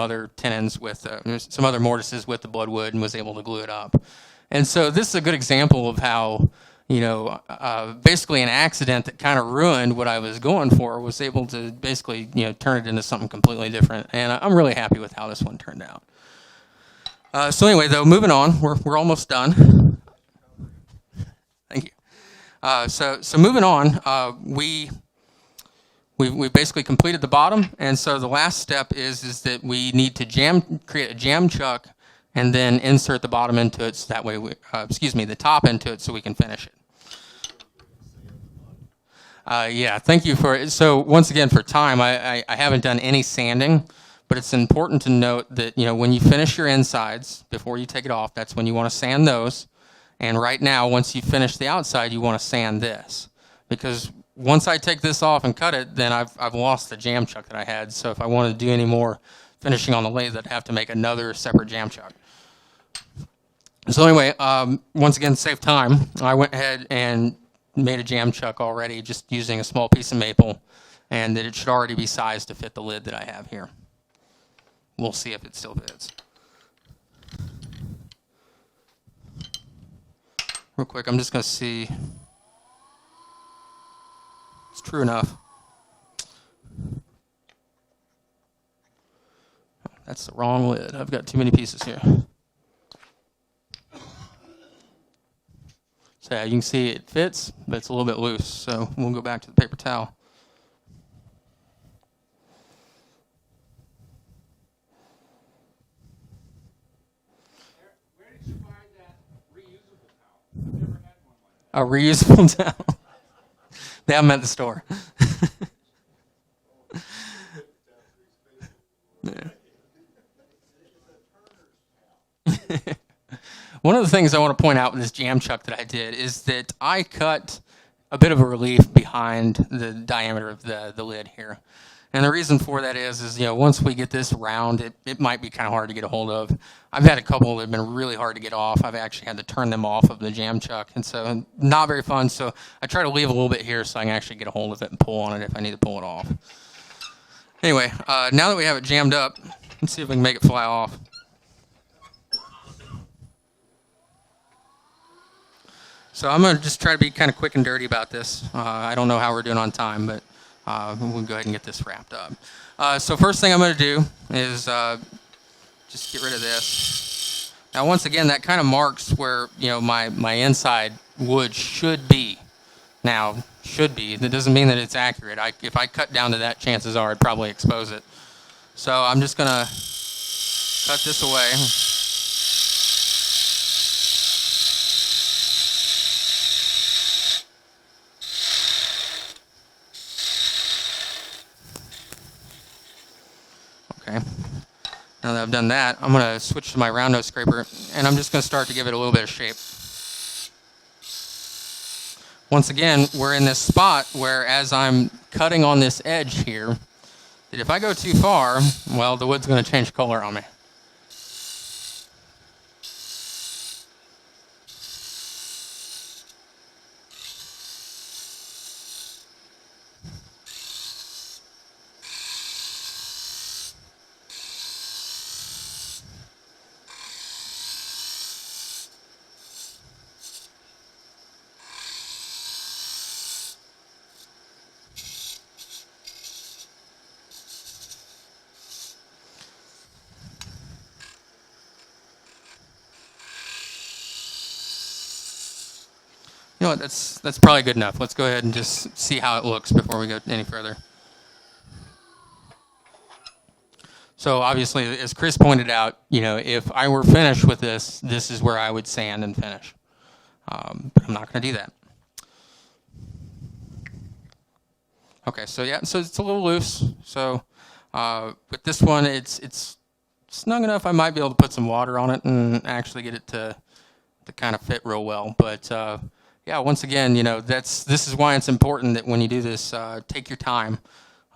other tenons with some other mortises with the bloodwood and was able to glue it up. And so this is a good example of how basically an accident that kind of ruined what I was going for was able to basically, turn it into something completely different. And I'm really happy with how this one turned out. So anyway, though, moving on, we're almost done. Thank you. So moving on, we basically completed the bottom, and so the last step is that we need to create a jam chuck and then insert the bottom into it, so that way the top into it, so we can finish it. Yeah, thank you for it. So once again, for time, I haven't done any sanding, but it's important to note that when you finish your insides, before you take it off, that's when you want to sand those. And right now, once you finish the outside, you want to sand this, because once I take this off and cut it, then I've lost the jam chuck that I had. So if I wanted to do any more finishing on the lathe, I'd have to make another separate jam chuck. So anyway, once again, save time. I went ahead and made a jam chuck already, just using a small piece of maple, and that it should already be sized to fit the lid that I have here. We'll see if it still fits. Real quick, I'm just going to see. It's true enough. That's the wrong lid. I've got too many pieces here. So you can see it fits, but it's a little bit loose. So we'll go back to the paper towel. Where did you find that reusable towel? I've never had one like that. A reusable towel. They have them at the store. One of the things I want to point out with this jam chuck that I did is that I cut a bit of a relief behind the diameter of the lid here. And the reason for that is once we get this round, it might be kind of hard to get a hold of. I've had a couple that have been really hard to get off. I've actually had to turn them off of the jam chuck, and so not very fun. So I try to leave a little bit here so I can actually get a hold of it and pull on it if I need to pull it off. Anyway, now that we have it jammed up, let's see if we can make it fly off. So I'm going to just try to be kind of quick and dirty about this. I don't know how we're doing on time, but we'll go ahead and get this wrapped up. So first thing I'm going to do is just get rid of this. Now once again, that kind of marks where my inside wood should be. Now, should be. That doesn't mean that it's accurate. If I cut down to that, chances are I'd probably expose it. So I'm just going to cut this away. Okay. Now that I've done that, I'm going to switch to my round nose scraper, and I'm just going to start to give it a little bit of shape. Once again, we're in this spot where as I'm cutting on this edge here, that if I go too far, well, the wood's going to change color on me. You know what, that's probably good enough. Let's go ahead and just see how it looks before we go any further. So obviously, as Chris pointed out, if I were finished with this, this is where I would sand and finish. But I'm not going to do that. Okay, so yeah, so it's a little loose. So with this one, it's snug enough. I might be able to put some water on it and actually get it to kind of fit real well. But yeah, once again, this is why it's important that when you do this, take your time.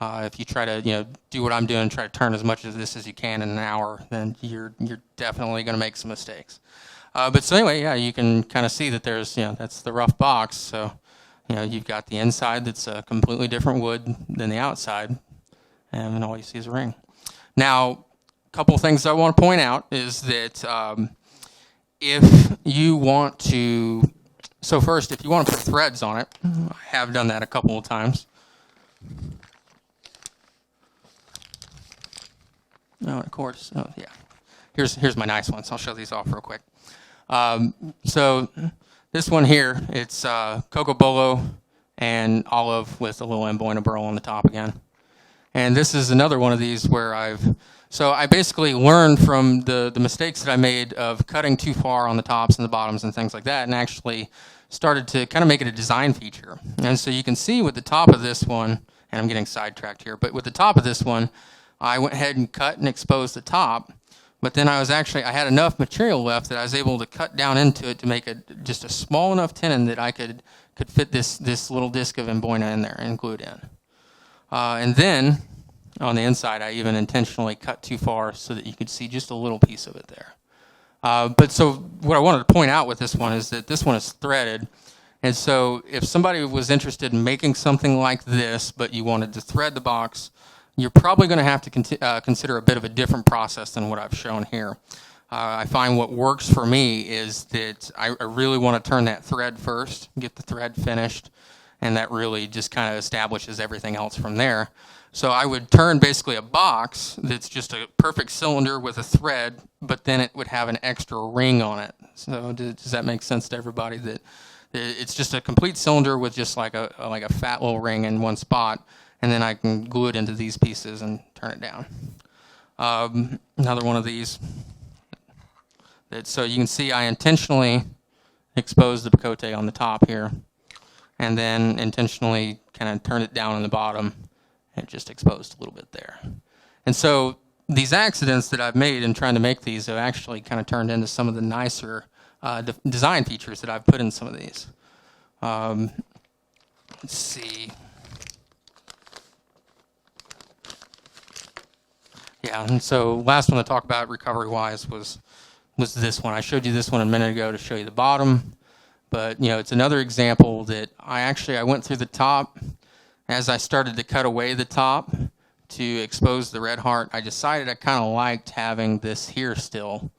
If you try to, do what I'm doing, try to turn as much of this as you can in an hour, then you're definitely going to make some mistakes. But so anyway, yeah, you can kind of see that there's, that's the rough box. So, you've got the inside that's a completely different wood than the outside, and then all you see is a ring. Now, a couple of things I want to point out is that if you want to, so first, if you want to put threads on it, I have done that a couple of times. Oh, of course. Oh, yeah. Here's my nice ones. I'll show these off real quick. So this one here, it's Coco Bolo and olive with a little Amboina burl on the top again. And this is another one of these where I basically learned from the mistakes that I made of cutting too far on the tops and the bottoms and things like that, and actually started to kind of make it a design feature. And so you can see with the top of this one, and I'm getting sidetracked here, but with the top of this one, I went ahead and cut and exposed the top, but then I had enough material left that I was able to cut down into it to make just a small enough tenon that I could fit this little disc of Amboina in there and glue it in. And then on the inside, I even intentionally cut too far so that you could see just a little piece of it there. But so what I wanted to point out with this one is that this one is threaded. And so if somebody was interested in making something like this, but you wanted to thread the box, you're probably going to have to consider a bit of a different process than what I've shown here. I find what works for me is that I really want to turn that thread first, get the thread finished, and that really just kind of establishes everything else from there. So I would turn basically a box that's just a perfect cylinder with a thread, but then it would have an extra ring on it. So does that make sense to everybody? It's just a complete cylinder with just like a fat little ring in one spot, and then I can glue it into these pieces and turn it down. Another one of these. So you can see I intentionally exposed the picote on the top here, and then intentionally kind of turn it down on the bottom and just exposed a little bit there. And so these accidents that I've made in trying to make these have actually kind of turned into some of the nicer design features that I've put in some of these. Let's see. Yeah, and so last one to talk about recovery-wise was this one. I showed you this one a minute ago to show you the bottom, but it's another example that I went through the top. As I started to cut away the top to expose the red heart, I decided I kind of liked having this here still,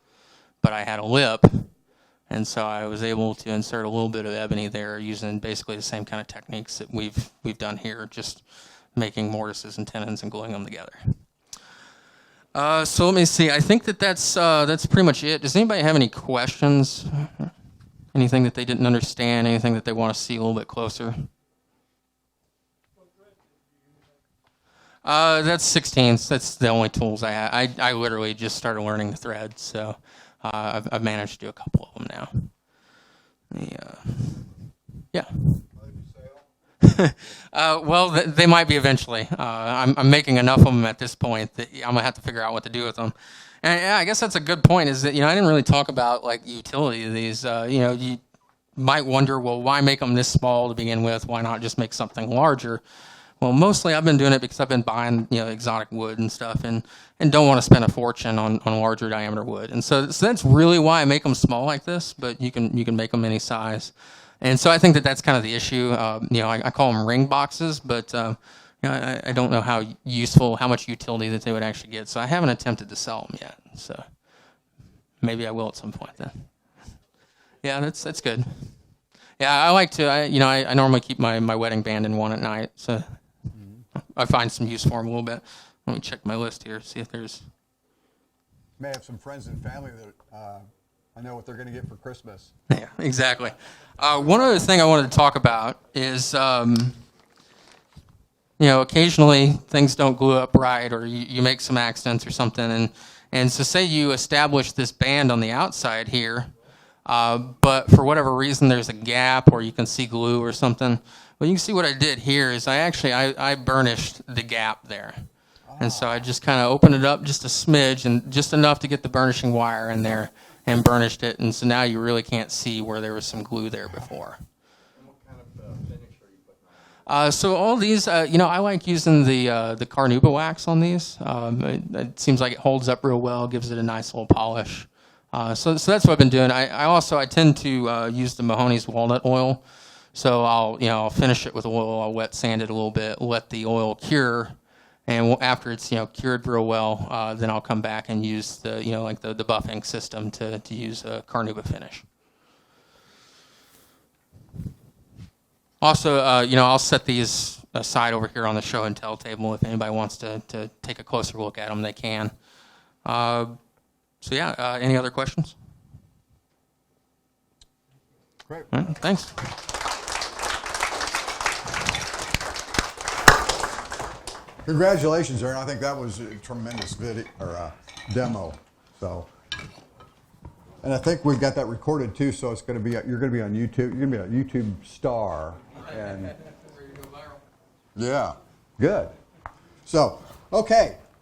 but I had a lip, and so I was able to insert a little bit of ebony there using basically the same kind of techniques that we've done here, just making mortises and tenons and gluing them together. So let me see. I think that's pretty much it. Does anybody have any questions? Anything that they didn't understand? Anything that they want to see a little bit closer? That's 16s. That's the only tools I have. I literally just started learning the thread, so I've managed to do a couple of them now. Yeah. Well, they might be eventually. I'm making enough of them at this point that I'm gonna have to figure out what to do with them. And yeah, I guess that's a good point. Is that I didn't really talk about like the utility of these. You might wonder, well, why make them this small to begin with? Why not just make something larger? Well, mostly I've been doing it because I've been buying exotic wood and stuff, and don't want to spend a fortune on larger diameter wood. And so that's really why I make them small like this. But you can make them any size. And so I think that's kind of the issue. I call them ring boxes, but I don't know how much utility that they would actually get. So I haven't attempted to sell them yet. So maybe I will at some point then. Yeah, that's good. Yeah, I like to. I normally keep my wedding band in one at night, so I find some use for them a little bit. Let me check my list here, see if there's. May have some friends and family that I know what they're going to get for Christmas. Yeah, exactly. One other thing I wanted to talk about is, occasionally things don't glue up right, or you make some accidents or something, and so say you establish this band on the outside here, but for whatever reason there's a gap, or you can see glue or something. Well, you can see what I did here is I burnished the gap there. And so I just kind of opened it up just a smidge, and just enough to get the burnishing wire in there, and burnished it. And so now you really can't see where there was some glue there before. And what kind of finish are you putting on? So all these, I like using the carnauba wax on these. It seems like it holds up real well, gives it a nice little polish. So that's what I've been doing. I tend to use the Mahoney's walnut oil. So I'll finish it with oil. I'll wet sand it a little bit, let the oil cure. And after it's cured real well, then I'll come back and use the the buffing system to use a carnauba finish. Also, I'll set these aside over here on the show and tell table. If anybody wants to take a closer look at them, they can. So yeah, any other questions? Great. All right, thanks. Congratulations, Aaron. I think that was a tremendous video or demo. So, and I think we've got that recorded too. So it's going to be you're going to be on YouTube. You're going to be a YouTube star. And yeah, good. So okay.